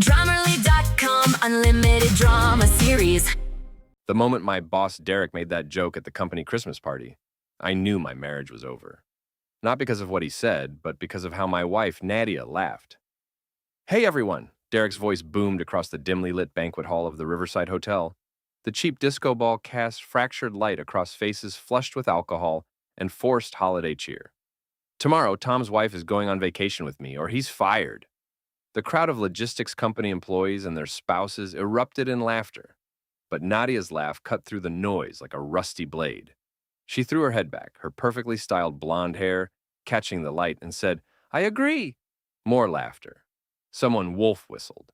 Drummerly.com Unlimited Drama Series. The moment my boss Derek made that joke at the company Christmas party, I knew my marriage was over. Not because of what he said, but because of how my wife Nadia laughed. "Hey everyone!" Derek's voice boomed across the dimly lit banquet hall of the Riverside Hotel. The cheap disco ball cast fractured light across faces flushed with alcohol and forced holiday cheer. "Tomorrow, Tom's wife is going on vacation with me, or he's fired." The crowd of logistics company employees and their spouses erupted in laughter, but Nadia's laugh cut through the noise like a rusty blade. She threw her head back, her perfectly styled blonde hair catching the light, and said, "I agree." More laughter. Someone wolf whistled.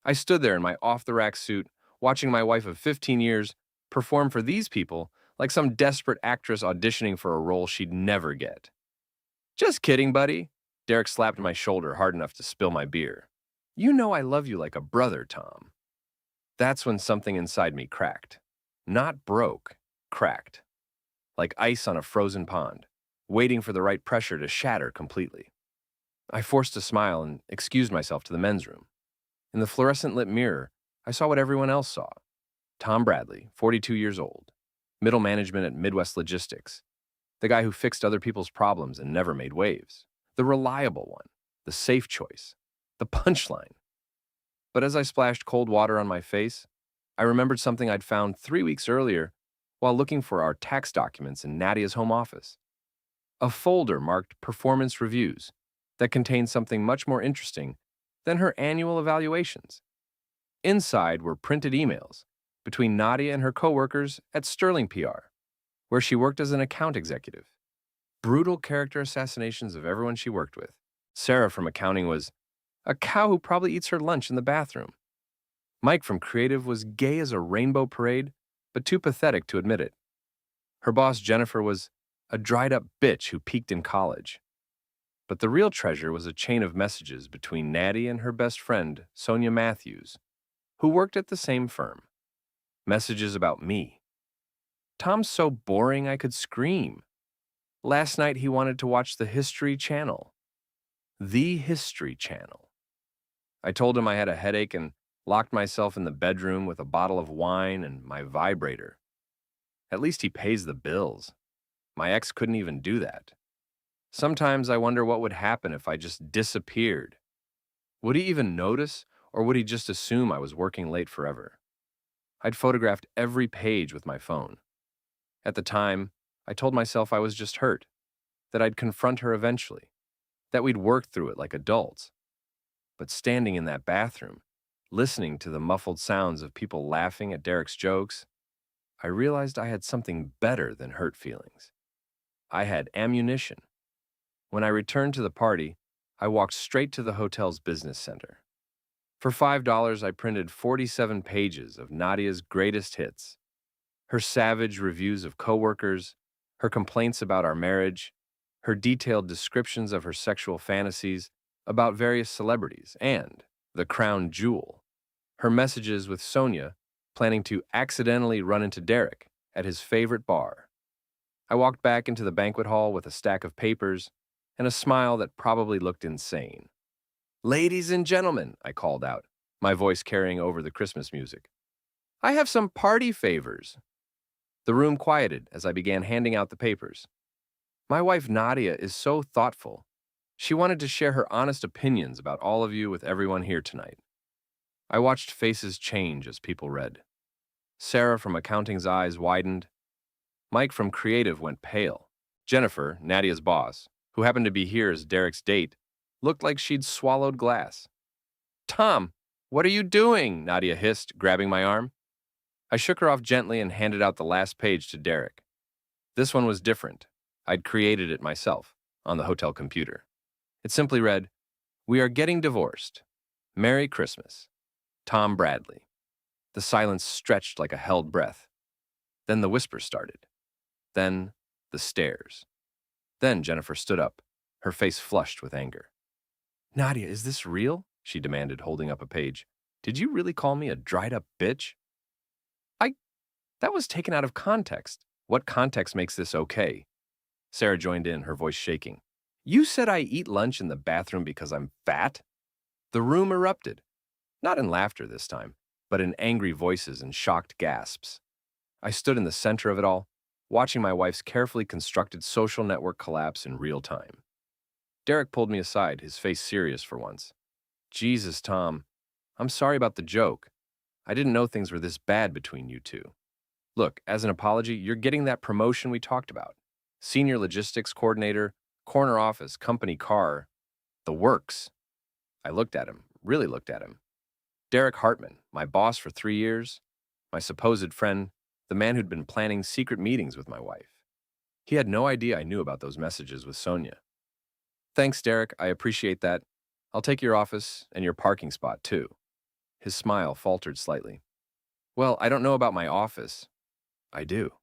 I stood there in my off-the-rack suit, watching my wife of 15 years perform for these people like some desperate actress auditioning for a role she'd never get. "Just kidding, buddy." Derek slapped my shoulder hard enough to spill my beer. "You know I love you like a brother, Tom." That's when something inside me cracked. Not broke, cracked. Like ice on a frozen pond, waiting for the right pressure to shatter completely. I forced a smile and excused myself to the men's room. In the fluorescent-lit mirror, I saw what everyone else saw. Tom Bradley, 42 years old, middle management at Midwest Logistics, the guy who fixed other people's problems and never made waves. The reliable one, the safe choice, the punchline. But as I splashed cold water on my face, I remembered something I'd found 3 weeks earlier while looking for our tax documents in Nadia's home office. A folder marked Performance Reviews that contained something much more interesting than her annual evaluations. Inside were printed emails between Nadia and her coworkers at Sterling PR, where she worked as an account executive. Brutal character assassinations of everyone she worked with. Sarah from accounting was a cow who probably eats her lunch in the bathroom. Mike from creative was gay as a rainbow parade, but too pathetic to admit it. Her boss Jennifer was a dried-up bitch who peaked in college. But the real treasure was a chain of messages between Natty and her best friend, Sonia Matthews, who worked at the same firm. Messages about me. "Tom's so boring I could scream. Last night he wanted to watch the History Channel." The History Channel. I told him I had a headache and locked myself in the bedroom with a bottle of wine and my vibrator. At least he pays the bills. My ex couldn't even do that. Sometimes I wonder what would happen if I just disappeared. Would he even notice, or would he just assume I was working late forever? I'd photographed every page with my phone. At the time, I told myself I was just hurt, that I'd confront her eventually, that we'd work through it like adults. But standing in that bathroom, listening to the muffled sounds of people laughing at Derek's jokes, I realized I had something better than hurt feelings. I had ammunition. When I returned to the party, I walked straight to the hotel's business center. For $5, I printed 47 pages of Nadia's greatest hits. Her savage reviews of coworkers, her complaints about our marriage, her detailed descriptions of her sexual fantasies about various celebrities, and, the crown jewel, her messages with Sonia planning to accidentally run into Derek at his favorite bar. I walked back into the banquet hall with a stack of papers and a smile that probably looked insane. "Ladies and gentlemen," I called out, my voice carrying over the Christmas music, "I have some party favors." The room quieted as I began handing out the papers. My wife Nadia is so thoughtful. She wanted to share her honest opinions about all of you with everyone here tonight. I watched faces change as people read. Sarah from accounting's eyes widened. Mike from creative went pale. Jennifer, Nadia's boss, who happened to be here as Derek's date, looked like she'd swallowed glass. "Tom, what are you doing?" Nadia hissed, grabbing my arm. I shook her off gently and handed out the last page to Derek. This one was different. I'd created it myself, on the hotel computer. It simply read, "We are getting divorced. Merry Christmas. Tom Bradley." The silence stretched like a held breath. Then the whisper started. Then the stares. Then Jennifer stood up, her face flushed with anger. "Nadia, is this real?" she demanded, holding up a page. "Did you really call me a dried-up bitch?" That was taken out of context. What context makes this okay?" Sarah joined in, her voice shaking. "You said I eat lunch in the bathroom because I'm fat?" The room erupted. Not in laughter this time, but in angry voices and shocked gasps. I stood in the center of it all, watching my wife's carefully constructed social network collapse in real time. Derek pulled me aside, his face serious for once. Jesus, Tom, I'm sorry about the joke. I didn't know things were this bad between you two. Look, as an apology, you're getting that promotion we talked about. Senior logistics coordinator, corner office, company car, the works. I looked at him, really looked at him. Derek Hartman, my boss for 3 years, my supposed friend, the man who'd been planning secret meetings with my wife. He had no idea I knew about those messages with Sonia. Thanks, Derek. I appreciate that. I'll take your office and your parking spot, too. His smile faltered slightly. Well, I don't know about my office. I do.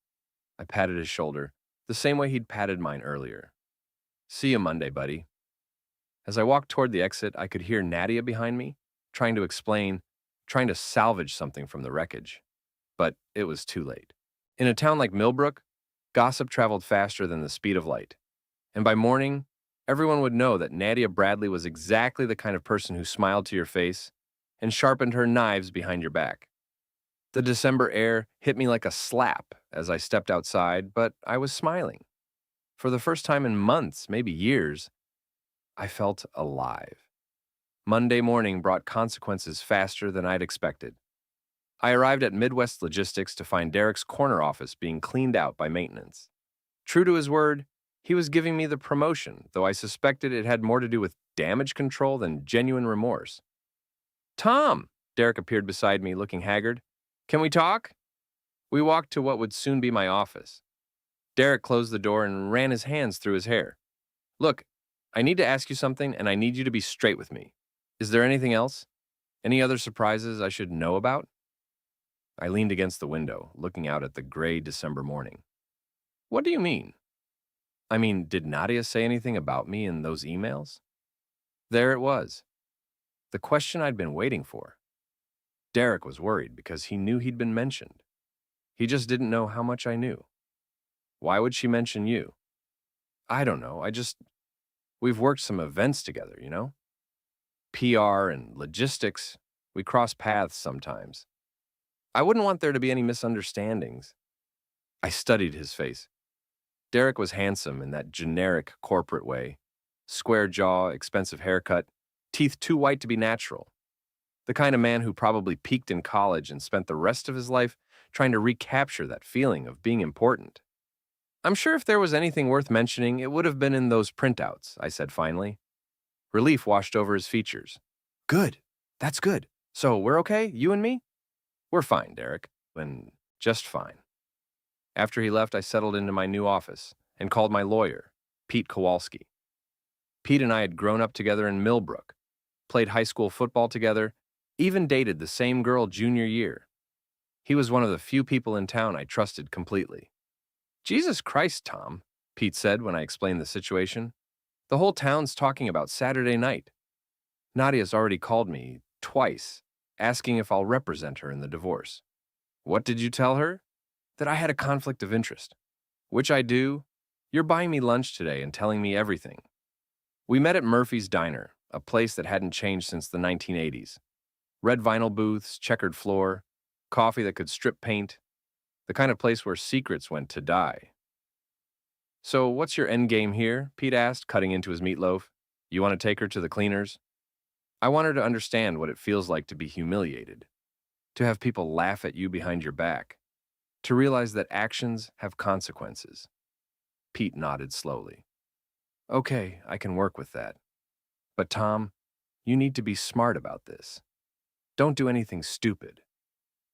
I patted his shoulder, the same way he'd patted mine earlier. See you Monday, buddy. As I walked toward the exit, I could hear Nadia behind me, trying to explain, trying to salvage something from the wreckage. But it was too late. In a town like Millbrook, gossip traveled faster than the speed of light. And by morning, everyone would know that Nadia Bradley was exactly the kind of person who smiled to your face and sharpened her knives behind your back. The December air hit me like a slap as I stepped outside, but I was smiling. For the first time in months, maybe years, I felt alive. Monday morning brought consequences faster than I'd expected. I arrived at Midwest Logistics to find Derek's corner office being cleaned out by maintenance. True to his word, he was giving me the promotion, though I suspected it had more to do with damage control than genuine remorse. Tom! Derek appeared beside me, looking haggard. Can we talk? We walked to what would soon be my office. Derek closed the door and ran his hands through his hair. Look, I need to ask you something, and I need you to be straight with me. Is there anything else? Any other surprises I should know about? I leaned against the window, looking out at the gray December morning. What do you mean? I mean, did Nadia say anything about me in those emails? There it was. The question I'd been waiting for. Derek was worried because he knew he'd been mentioned. He just didn't know how much I knew. Why would she mention you? I don't know. We've worked some events together, you know? PR and logistics, we cross paths sometimes. I wouldn't want there to be any misunderstandings. I studied his face. Derek was handsome in that generic corporate way. Square jaw, expensive haircut, teeth too white to be natural. The kind of man who probably peaked in college and spent the rest of his life trying to recapture that feeling of being important. I'm sure if there was anything worth mentioning, it would have been in those printouts, I said finally. Relief washed over his features. Good. That's good. So we're okay, you and me? We're fine, Derek. And just fine. After he left, I settled into my new office and called my lawyer, Pete Kowalski. Pete and I had grown up together in Millbrook, played high school football together, even dated the same girl junior year. He was one of the few people in town I trusted completely. Jesus Christ, Tom, Pete said when I explained the situation. The whole town's talking about Saturday night. Nadia's already called me twice, asking if I'll represent her in the divorce. What did you tell her? That I had a conflict of interest. Which I do. You're buying me lunch today and telling me everything. We met at Murphy's Diner, a place that hadn't changed since the 1980s. Red vinyl booths, checkered floor, coffee that could strip paint, the kind of place where secrets went to die. So what's your end game here? Pete asked, cutting into his meatloaf. You want to take her to the cleaners? I want her to understand what it feels like to be humiliated, to have people laugh at you behind your back, to realize that actions have consequences. Pete nodded slowly. Okay, I can work with that. But Tom, you need to be smart about this. Don't do anything stupid.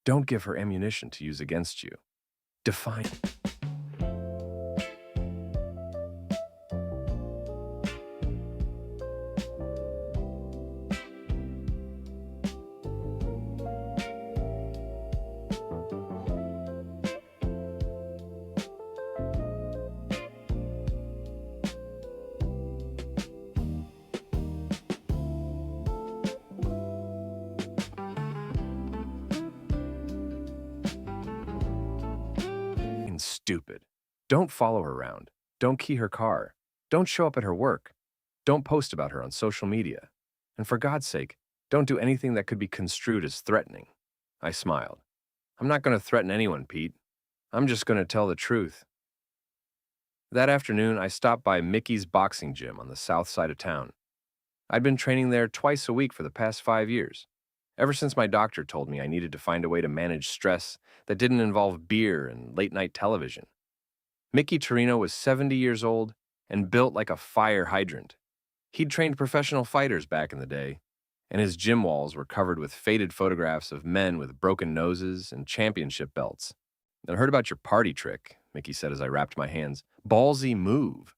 Don't give her ammunition to use against you. Define. Stupid. Don't follow her around. Don't key her car. Don't show up at her work. Don't post about her on social media. And for God's sake, Don't do anything that could be construed as threatening. I smiled. I'm not going to threaten anyone, Pete. I'm just going to tell the truth. That afternoon, I stopped by Mickey's boxing gym on the south side of town. I'd been training there twice a week for the past 5 years, ever since my doctor told me I needed to find a way to manage stress that didn't involve beer and late-night television. Mickey Torino was 70 years old and built like a fire hydrant. He'd trained professional fighters back in the day, and his gym walls were covered with faded photographs of men with broken noses and championship belts. "I heard about your party trick," Mickey said as I wrapped my hands. "Ballsy move.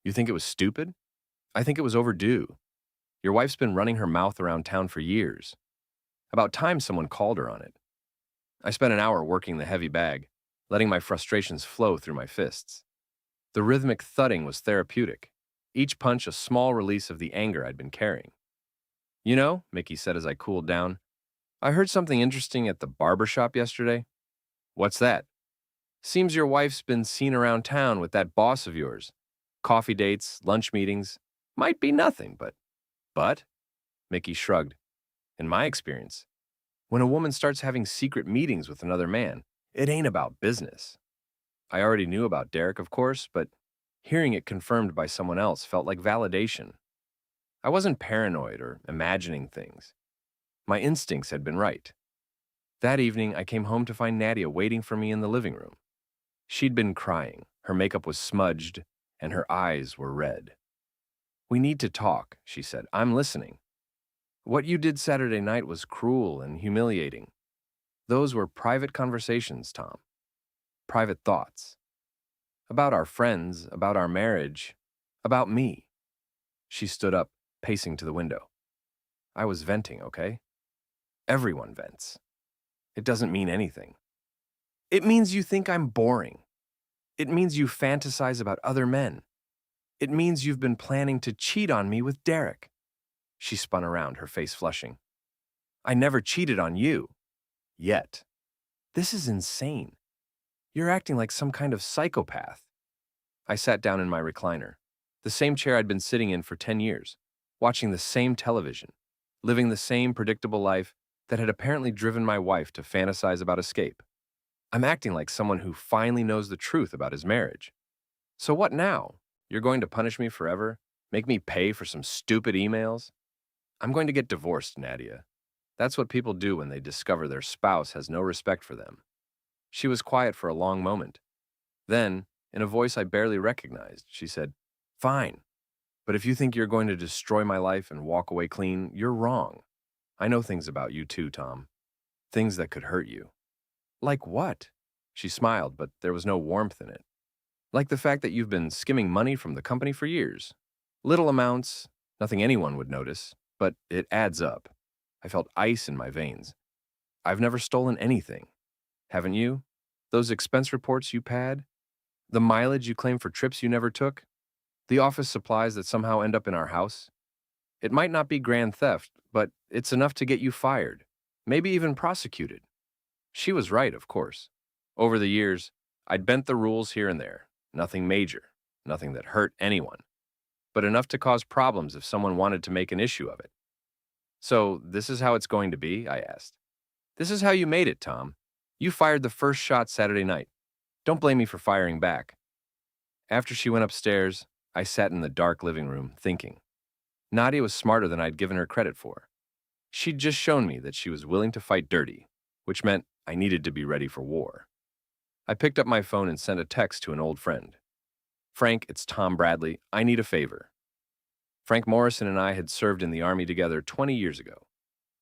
You think it was stupid? I think it was overdue. Your wife's been running her mouth around town for years. About time someone called her on it." I spent an hour working the heavy bag, letting my frustrations flow through my fists. The rhythmic thudding was therapeutic, each punch a small release of the anger I'd been carrying. "You know," Mickey said as I cooled down, "I heard something interesting at the barber shop yesterday." "What's that?" "Seems your wife's been seen around town with that boss of yours. Coffee dates, lunch meetings. Might be nothing, but..." "But?" Mickey shrugged. "In my experience, when a woman starts having secret meetings with another man, it ain't about business." I already knew about Derek, of course, but hearing it confirmed by someone else felt like validation. I wasn't paranoid or imagining things. My instincts had been right. That evening, I came home to find Nadia waiting for me in the living room. She'd been crying, her makeup was smudged, and her eyes were red. "We need to talk," she said. "I'm listening. What you did Saturday night was cruel and humiliating. Those were private conversations, Tom. Private thoughts. About our friends, about our marriage, about me." She stood up, pacing to the window. "I was venting, okay? Everyone vents. It doesn't mean anything. It means you think I'm boring. It means you fantasize about other men. It means you've been planning to cheat on me with Derek." She spun around, her face flushing. "I never cheated on you. Yet. This is insane. You're acting like some kind of psychopath." I sat down in my recliner, the same chair I'd been sitting in for 10 years, watching the same television, living the same predictable life that had apparently driven my wife to fantasize about escape. I'm acting like someone who finally knows the truth about his marriage. "So what now? You're going to punish me forever? Make me pay for some stupid emails?" "I'm going to get divorced, Nadia. That's what people do when they discover their spouse has no respect for them." She was quiet for a long moment. Then, in a voice I barely recognized, she said, "Fine. But if you think you're going to destroy my life and walk away clean, you're wrong. I know things about you too, Tom. Things that could hurt you." "Like what?" She smiled, but there was no warmth in it. "Like the fact that you've been skimming money from the company for years. Little amounts, nothing anyone would notice, but it adds up." I felt ice in my veins. "I've never stolen anything. Haven't you? Those expense reports you pad? The mileage you claim for trips you never took? The office supplies that somehow end up in our house? It might not be grand theft, but it's enough to get you fired, maybe even prosecuted." She was right, of course. Over the years, I'd bent the rules here and there. Nothing major, nothing that hurt anyone, but enough to cause problems if someone wanted to make an issue of it. "So this is how it's going to be?" I asked. "This is how you made it, Tom. You fired the first shot Saturday night. Don't blame me for firing back." After she went upstairs, I sat in the dark living room, thinking. Nadia was smarter than I'd given her credit for. She'd just shown me that she was willing to fight dirty, which meant I needed to be ready for war. I picked up my phone and sent a text to an old friend. "Frank, it's Tom Bradley. I need a favor." Frank Morrison and I had served in the Army together 20 years ago.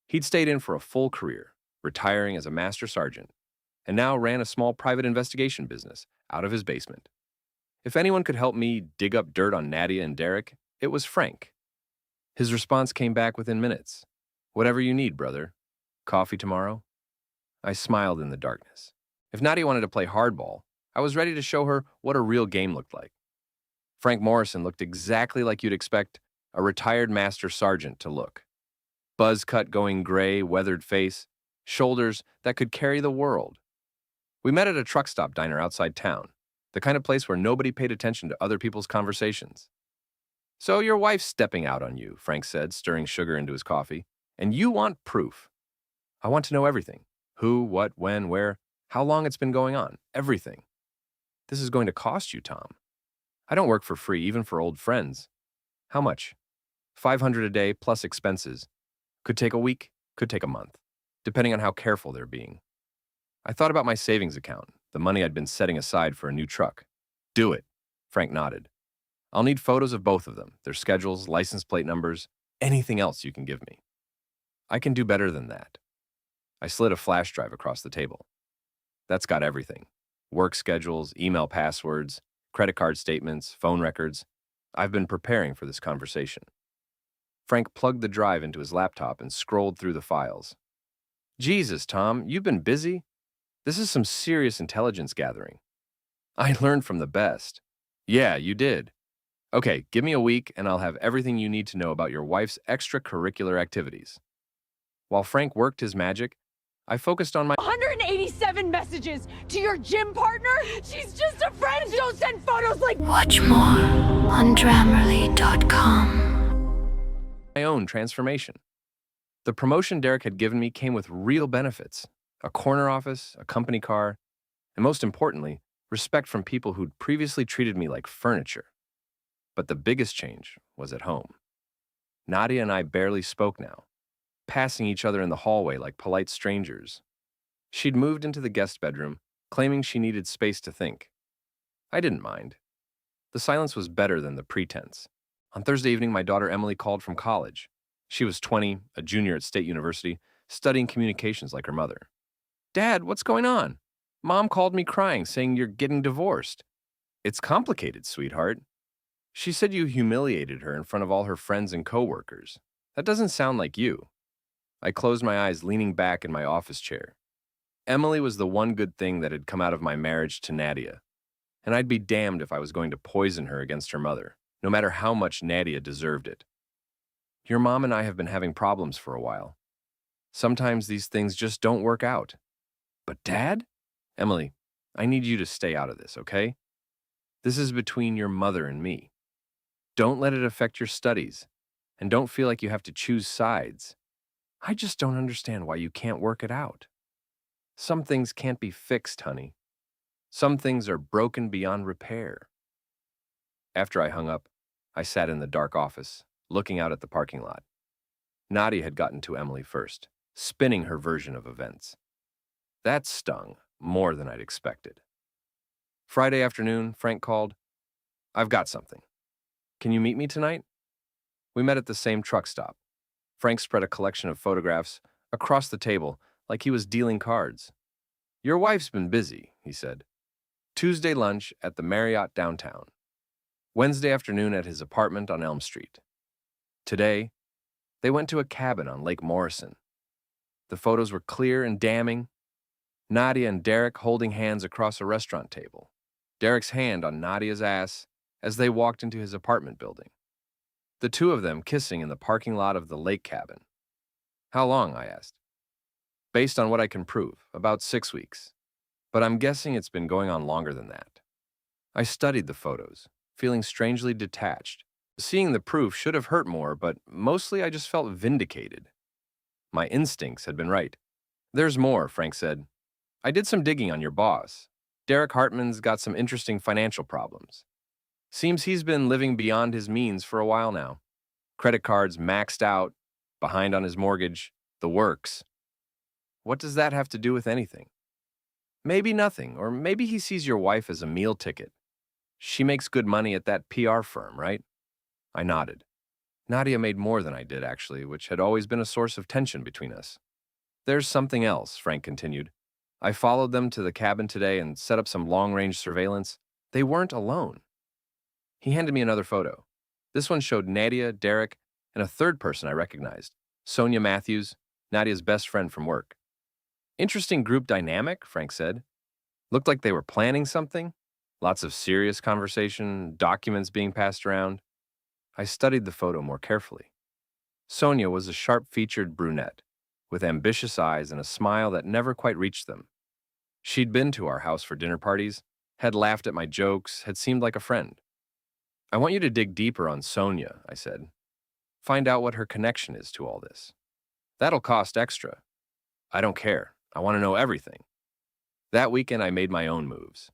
He'd stayed in for a full career, retiring as a master sergeant, and now ran a small private investigation business out of his basement. If anyone could help me dig up dirt on Nadia and Derek, it was Frank. His response came back within minutes. "Whatever you need, brother. Coffee tomorrow?" I smiled in the darkness. If Nadia wanted to play hardball, I was ready to show her what a real game looked like. Frank Morrison looked exactly like you'd expect a retired master sergeant to look. Buzz cut going gray, weathered face, shoulders that could carry the world. We met at a truck stop diner outside town, the kind of place where nobody paid attention to other people's conversations. "So your wife's stepping out on you," Frank said, stirring sugar into his coffee. And you want proof. I want to know everything. Who, what, when, where, how long it's been going on. Everything. This is going to cost you, Tom. I don't work for free, even for old friends. How much? 500 a day plus expenses. Could take a week, could take a month, depending on how careful they're being. I thought about my savings account, the money I'd been setting aside for a new truck. Do it, Frank nodded. I'll need photos of both of them, their schedules, license plate numbers, anything else you can give me. I can do better than that. I slid a flash drive across the table. That's got everything. Work schedules, email passwords, credit card statements, phone records. I've been preparing for this conversation. Frank plugged the drive into his laptop and scrolled through the files. Jesus, Tom, you've been busy? This is some serious intelligence gathering. I learned from the best. Yeah, you did. Okay, give me a week and I'll have everything you need to know about your wife's extracurricular activities. While Frank worked his magic, I focused on my 187 messages to your gym partner? She's just a friend. Don't send photos like. Watch more on Grammarly.com. own transformation. The promotion Derek had given me came with real benefits: a corner office, a company car, and most importantly, respect from people who'd previously treated me like furniture. But the biggest change was at home. Nadia and I barely spoke now, passing each other in the hallway like polite strangers. She'd moved into the guest bedroom, claiming she needed space to think. I didn't mind. The silence was better than the pretense. On Thursday evening, my daughter Emily called from college. She was 20, a junior at State University, studying communications like her mother. Dad, what's going on? Mom called me crying, saying you're getting divorced. It's complicated, sweetheart. She said you humiliated her in front of all her friends and coworkers. That doesn't sound like you. I closed my eyes, leaning back in my office chair. Emily was the one good thing that had come out of my marriage to Nadia, and I'd be damned if I was going to poison her against her mother, no matter how much Nadia deserved it. Your mom and I have been having problems for a while. Sometimes these things just don't work out. But Dad? Emily, I need you to stay out of this, okay? This is between your mother and me. Don't let it affect your studies, and don't feel like you have to choose sides. I just don't understand why you can't work it out. Some things can't be fixed, honey. Some things are broken beyond repair. After I hung up, I sat in the dark office, looking out at the parking lot. Nadia had gotten to Emily first, spinning her version of events. That stung more than I'd expected. Friday afternoon, Frank called. I've got something. Can you meet me tonight? We met at the same truck stop. Frank spread a collection of photographs across the table like he was dealing cards. Your wife's been busy, he said. Tuesday lunch at the Marriott downtown. Wednesday afternoon at his apartment on Elm Street. Today, they went to a cabin on Lake Morrison. The photos were clear and damning. Nadia and Derek holding hands across a restaurant table. Derek's hand on Nadia's ass as they walked into his apartment building. The two of them kissing in the parking lot of the lake cabin. How long, I asked. Based on what I can prove, about 6 weeks. But I'm guessing it's been going on longer than that. I studied the photos, feeling strangely detached. Seeing the proof should have hurt more, but mostly I just felt vindicated. My instincts had been right. There's more, Frank said. I did some digging on your boss. Derek Hartman's got some interesting financial problems. Seems he's been living beyond his means for a while now. Credit cards maxed out, behind on his mortgage, the works. What does that have to do with anything? Maybe nothing, or maybe he sees your wife as a meal ticket. She makes good money at that PR firm, right? I nodded. Nadia made more than I did, actually, which had always been a source of tension between us. There's something else, Frank continued. I followed them to the cabin today and set up some long-range surveillance. They weren't alone. He handed me another photo. This one showed Nadia, Derek, and a third person I recognized, Sonia Matthews, Nadia's best friend from work. Interesting group dynamic, Frank said. Looked like they were planning something. Lots of serious conversation, documents being passed around. I studied the photo more carefully. Sonia was a sharp-featured brunette, with ambitious eyes and a smile that never quite reached them. She'd been to our house for dinner parties, had laughed at my jokes, had seemed like a friend. I want you to dig deeper on Sonia, I said. Find out what her connection is to all this. That'll cost extra. I don't care. I want to know everything. That weekend, I made my own moves.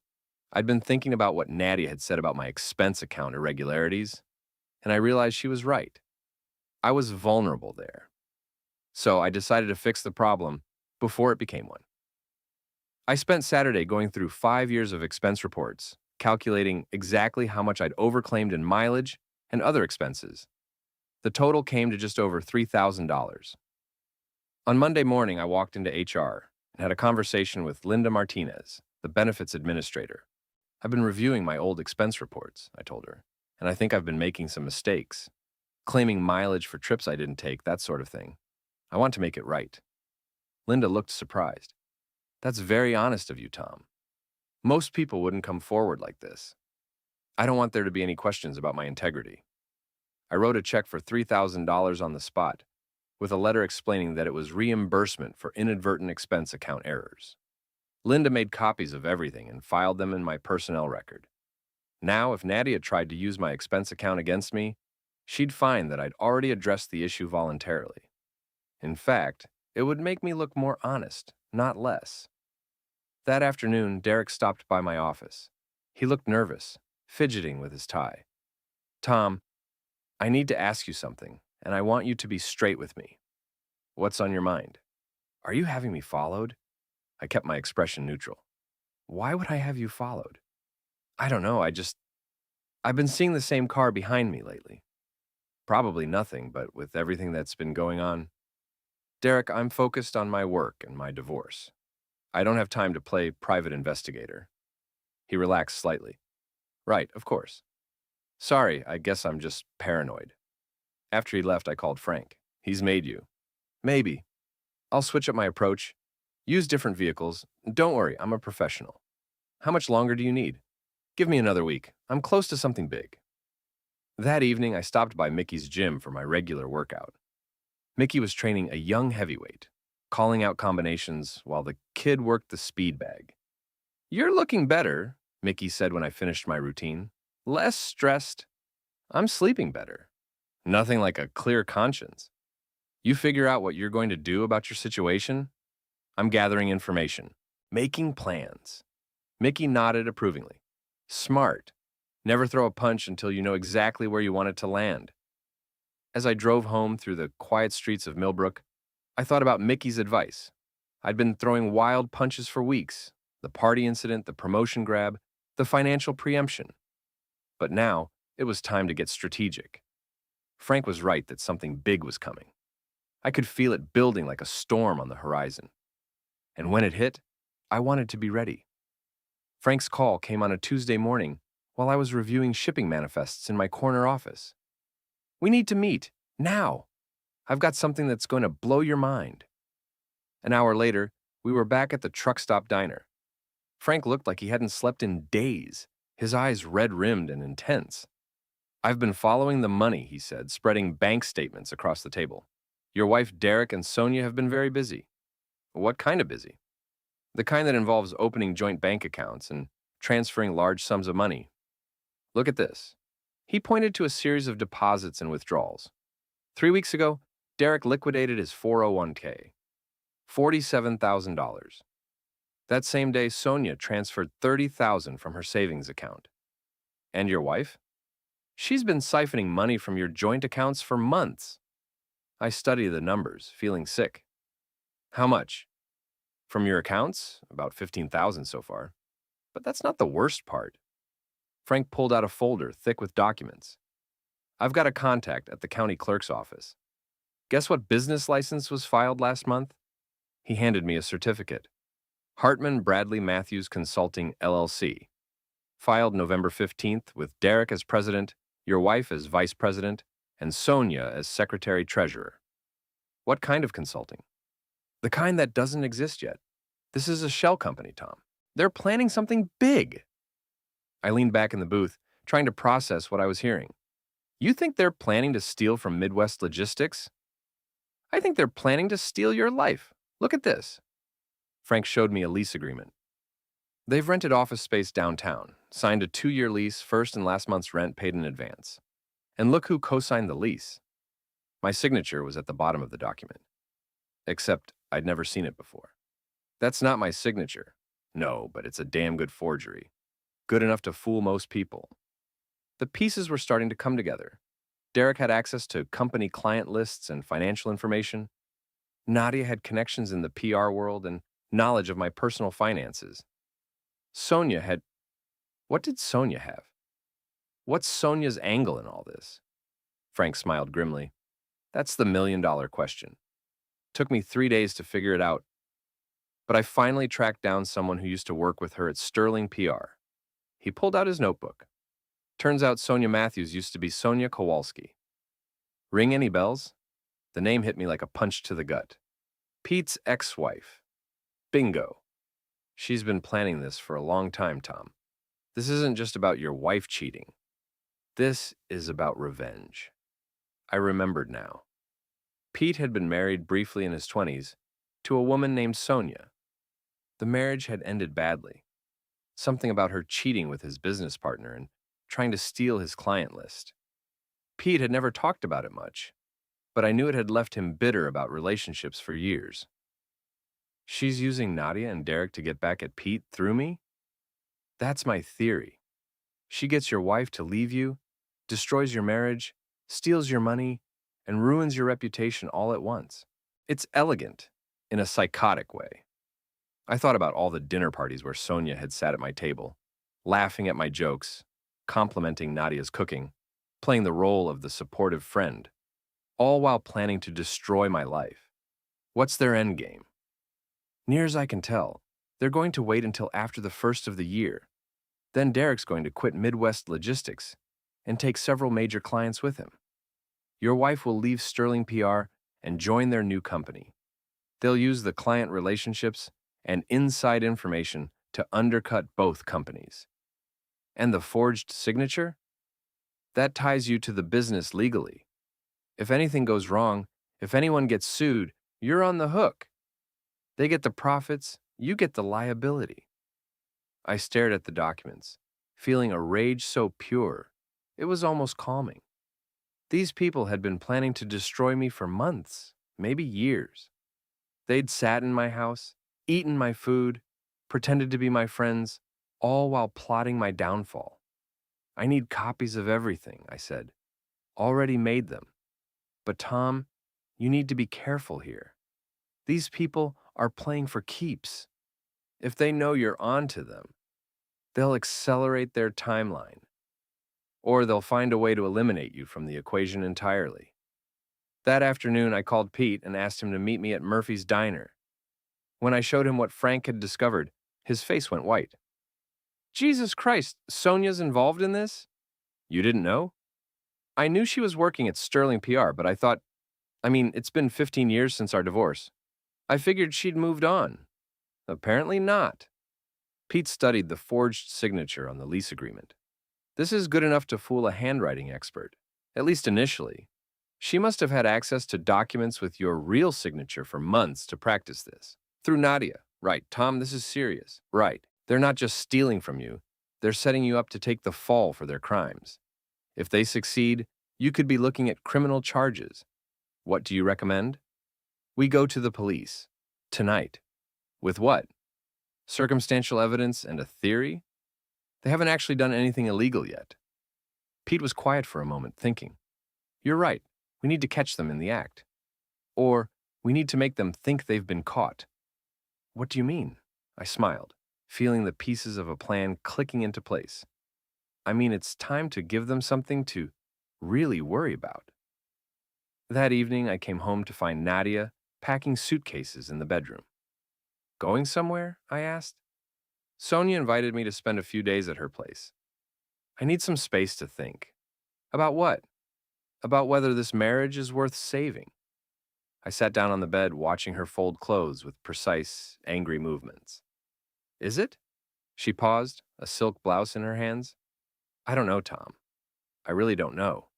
I'd been thinking about what Nadia had said about my expense account irregularities, and I realized she was right. I was vulnerable there. So I decided to fix the problem before it became one. I spent Saturday going through 5 years of expense reports, calculating exactly how much I'd overclaimed in mileage and other expenses. The total came to just over $3,000. On Monday morning, I walked into HR and had a conversation with Linda Martinez, the benefits administrator. I've been reviewing my old expense reports, I told her, and I think I've been making some mistakes, claiming mileage for trips I didn't take, that sort of thing. I want to make it right. Linda looked surprised. That's very honest of you, Tom. Most people wouldn't come forward like this. I don't want there to be any questions about my integrity. I wrote a check for $3,000 on the spot, with a letter explaining that it was reimbursement for inadvertent expense account errors. Linda made copies of everything and filed them in my personnel record. Now, if Nadia tried to use my expense account against me, she'd find that I'd already addressed the issue voluntarily. In fact, it would make me look more honest, not less. That afternoon, Derek stopped by my office. He looked nervous, fidgeting with his tie. Tom, I need to ask you something, and I want you to be straight with me. What's on your mind? Are you having me followed? I kept my expression neutral. Why would I have you followed? I don't know, I've been seeing the same car behind me lately. Probably nothing, but with everything that's been going on. Derek, I'm focused on my work and my divorce. I don't have time to play private investigator. He relaxed slightly. Right, of course. Sorry, I guess I'm just paranoid. After he left, I called Frank. He's made you. Maybe. I'll switch up my approach. Use different vehicles. Don't worry, I'm a professional. How much longer do you need? Give me another week. I'm close to something big. That evening, I stopped by Mickey's gym for my regular workout. Mickey was training a young heavyweight, calling out combinations while the kid worked the speed bag. You're looking better, Mickey said when I finished my routine. Less stressed. I'm sleeping better. Nothing like a clear conscience. You figure out what you're going to do about your situation? I'm gathering information, making plans. Mickey nodded approvingly. Smart. Never throw a punch until you know exactly where you want it to land. As I drove home through the quiet streets of Millbrook, I thought about Mickey's advice. I'd been throwing wild punches for weeks. The party incident, the promotion grab, the financial preemption. But now, it was time to get strategic. Frank was right that something big was coming. I could feel it building like a storm on the horizon. And when it hit, I wanted to be ready. Frank's call came on a Tuesday morning while I was reviewing shipping manifests in my corner office. We need to meet, now. I've got something that's going to blow your mind. An hour later, we were back at the truck stop diner. Frank looked like he hadn't slept in days, his eyes red-rimmed and intense. I've been following the money, he said, spreading bank statements across the table. Your wife Derek and Sonia have been very busy. What kind of busy? The kind that involves opening joint bank accounts and transferring large sums of money. Look at this. He pointed to a series of deposits and withdrawals. 3 weeks ago, Derek liquidated his 401k. $47,000. That same day, Sonia transferred $30,000 from her savings account. And your wife? She's been siphoning money from your joint accounts for months. I studied the numbers, feeling sick. How much? From your accounts? About $15,000 so far. But that's not the worst part. Frank pulled out a folder thick with documents. I've got a contact at the county clerk's office. Guess what business license was filed last month? He handed me a certificate. Hartman Bradley Matthews Consulting, LLC. Filed November 15th with Derek as president, your wife as vice president, and Sonia as secretary-treasurer. What kind of consulting? The kind that doesn't exist yet. This is a shell company, Tom. They're planning something big. I leaned back in the booth, trying to process what I was hearing. You think they're planning to steal from Midwest Logistics? I think they're planning to steal your life. Look at this. Frank showed me a lease agreement. They've rented office space downtown, signed a 2-year lease, first and last month's rent paid in advance. And look who co-signed the lease. My signature was at the bottom of the document. except I'd never seen it before. That's not my signature. No, but it's a damn good forgery. Good enough to fool most people. The pieces were starting to come together. Derek had access to company client lists and financial information. Nadia had connections in the PR world and knowledge of my personal finances. Sonia had... What did Sonia have? What's Sonia's angle in all this? Frank smiled grimly. That's the million-dollar question. Took me 3 days to figure it out, but I finally tracked down someone who used to work with her at Sterling PR. He pulled out his notebook. Turns out Sonia Matthews used to be Sonia Kowalski. Ring any bells? The name hit me like a punch to the gut. Pete's ex-wife. Bingo. She's been planning this for a long time, Tom. This isn't just about your wife cheating. This is about revenge. I remembered now. Pete had been married briefly in his 20s to a woman named Sonia. The marriage had ended badly. Something about her cheating with his business partner and trying to steal his client list. Pete had never talked about it much, but I knew it had left him bitter about relationships for years. She's using Nadia and Derek to get back at Pete through me? That's my theory. She gets your wife to leave you, destroys your marriage, steals your money, and ruins your reputation all at once. It's elegant, in a psychotic way. I thought about all the dinner parties where Sonia had sat at my table, laughing at my jokes, complimenting Nadia's cooking, playing the role of the supportive friend, all while planning to destroy my life. What's their endgame? Near as I can tell, they're going to wait until after the first of the year. Then Derek's going to quit Midwest Logistics and take several major clients with him. Your wife will leave Sterling PR and join their new company. They'll use the client relationships and inside information to undercut both companies. And the forged signature? That ties you to the business legally. If anything goes wrong, if anyone gets sued, you're on the hook. They get the profits, you get the liability. I stared at the documents, feeling a rage so pure, it was almost calming. These people had been planning to destroy me for months, maybe years. They'd sat in my house, eaten my food, pretended to be my friends, all while plotting my downfall. I need copies of everything, I said. Already made them. But Tom, you need to be careful here. These people are playing for keeps. If they know you're onto them, they'll accelerate their timeline. Or they'll find a way to eliminate you from the equation entirely. That afternoon, I called Pete and asked him to meet me at Murphy's Diner. When I showed him what Frank had discovered, his face went white. Jesus Christ, Sonia's involved in this? You didn't know? I knew she was working at Sterling PR, but it's been 15 years since our divorce. I figured she'd moved on. Apparently not. Pete studied the forged signature on the lease agreement. This is good enough to fool a handwriting expert, at least initially. She must have had access to documents with your real signature for months to practice this. Through Nadia. Right, Tom, this is serious. Right. They're not just stealing from you. They're setting you up to take the fall for their crimes. If they succeed, you could be looking at criminal charges. What do you recommend? We go to the police. Tonight. With what? Circumstantial evidence and a theory? They haven't actually done anything illegal yet. Pete was quiet for a moment, thinking. You're right. We need to catch them in the act. Or we need to make them think they've been caught. What do you mean? I smiled, feeling the pieces of a plan clicking into place. I mean, it's time to give them something to really worry about. That evening, I came home to find Nadia packing suitcases in the bedroom. Going somewhere? I asked. Sonia invited me to spend a few days at her place. I need some space to think. About what? About whether this marriage is worth saving. I sat down on the bed watching her fold clothes with precise, angry movements. Is it? She paused, a silk blouse in her hands. I don't know, Tom. I really don't know.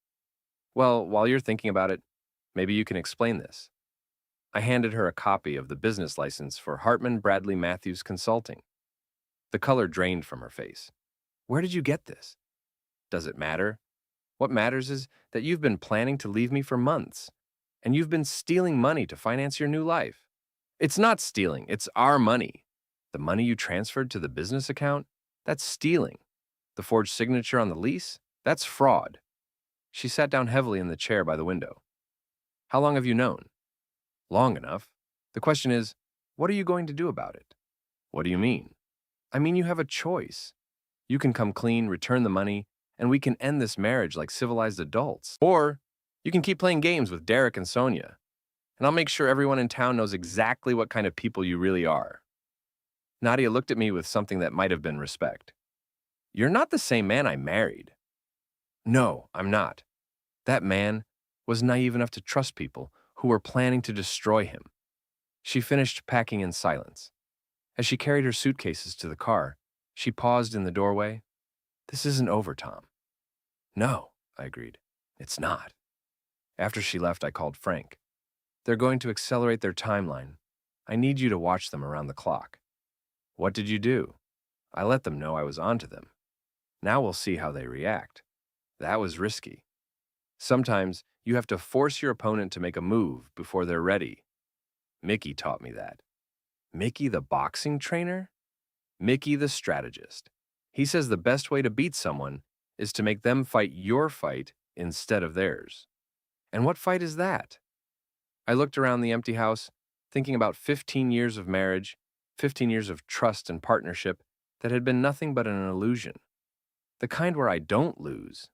Well, while you're thinking about it, maybe you can explain this. I handed her a copy of the business license for Hartman Bradley Matthews Consulting. The color drained from her face. Where did you get this? Does it matter? What matters is that you've been planning to leave me for months. And you've been stealing money to finance your new life. It's not stealing, it's our money. The money you transferred to the business account, that's stealing. The forged signature on the lease, that's fraud. She sat down heavily in the chair by the window. How long have you known? Long enough. The question is, what are you going to do about it? What do you mean? I mean, you have a choice. You can come clean, return the money, and we can end this marriage like civilized adults. Or you can keep playing games with Derek and Sonia, and I'll make sure everyone in town knows exactly what kind of people you really are. Nadia looked at me with something that might have been respect. You're not the same man I married. No, I'm not. That man was naive enough to trust people who were planning to destroy him. She finished packing in silence. As she carried her suitcases to the car, she paused in the doorway. This isn't over, Tom. No, I agreed. It's not. After she left, I called Frank. They're going to accelerate their timeline. I need you to watch them around the clock. What did you do? I let them know I was onto them. Now we'll see how they react. That was risky. Sometimes you have to force your opponent to make a move before they're ready. Mickey taught me that. Mickey the boxing trainer? Mickey the strategist. He says the best way to beat someone is to make them fight your fight instead of theirs. And what fight is that? I looked around the empty house, thinking about 15 years of marriage, 15 years of trust and partnership that had been nothing but an illusion. The kind where I don't lose,